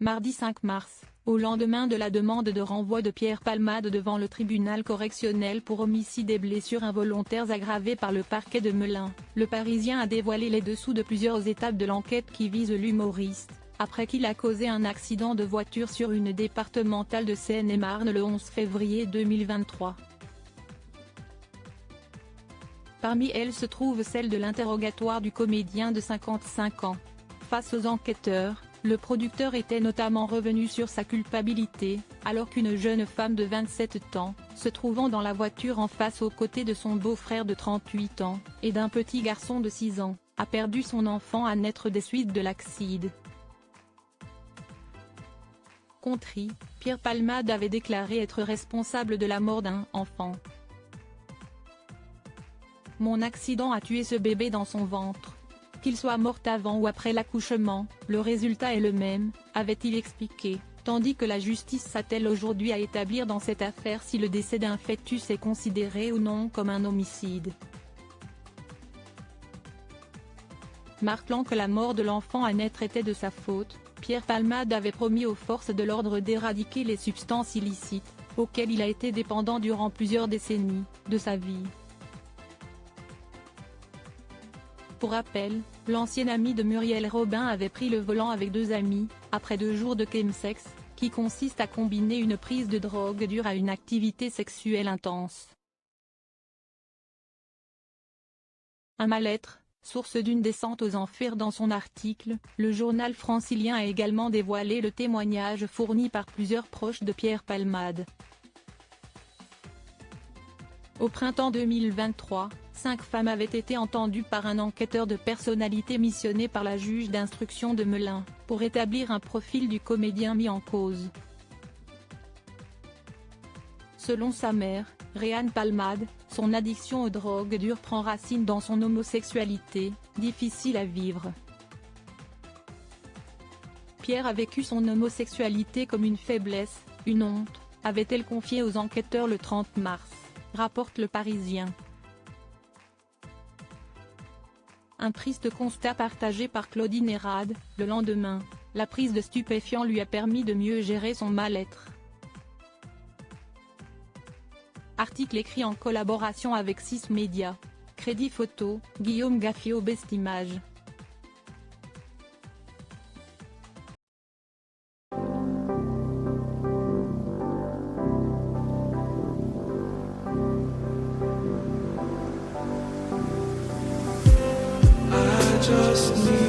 Mardi 5 mars, au lendemain de la demande de renvoi de Pierre Palmade devant le tribunal correctionnel pour homicide et blessures involontaires aggravées par le parquet de Melun, le Parisien a dévoilé les dessous de plusieurs étapes de l'enquête qui vise l'humoriste, après qu'il a causé un accident de voiture sur une départementale de Seine-et-Marne le 11 février 2023. Parmi elles se trouve celle de l'interrogatoire du comédien de 55 ans. Face aux enquêteurs, le producteur était notamment revenu sur sa culpabilité, alors qu'une jeune femme de 27 ans, se trouvant dans la voiture en face aux côtés de son beau-frère de 38 ans, et d'un petit garçon de 6 ans, a perdu son enfant à naître des suites de l'accident. Contrit, Pierre Palmade avait déclaré être responsable de la mort d'un enfant. « Mon accident a tué ce bébé dans son ventre. Qu'il soit mort avant ou après l'accouchement, le résultat est le même », avait-il expliqué, tandis que la justice s'attelle aujourd'hui à établir dans cette affaire si le décès d'un fœtus est considéré ou non comme un homicide. Marquant que la mort de l'enfant à naître était de sa faute, Pierre Palmade avait promis aux forces de l'ordre d'éradiquer les substances illicites, auxquelles il a été dépendant durant plusieurs décennies, de sa vie. Pour rappel, l'ancien ami de Muriel Robin avait pris le volant avec 2 amis, après 2 jours de chemsex, qui consiste à combiner une prise de drogue dure à une activité sexuelle intense. Un mal-être, source d'une descente aux enfers. Dans son article, le journal francilien a également dévoilé le témoignage fourni par plusieurs proches de Pierre Palmade. Au printemps 2023, 5 femmes avaient été entendues par un enquêteur de personnalité missionné par la juge d'instruction de Melun, pour établir un profil du comédien mis en cause. Selon sa mère, Réanne Palmade, son addiction aux drogues dures prend racine dans son homosexualité, difficile à vivre. Pierre a vécu son homosexualité comme une faiblesse, une honte, avait-elle confié aux enquêteurs le 30 mars, rapporte Le Parisien. Un triste constat partagé par Claudine Hérade. Le lendemain, la prise de stupéfiants lui a permis de mieux gérer son mal-être. Article écrit en collaboration avec 6 médias. Crédit photo, Guillaume Gaffio. Best Images. Just need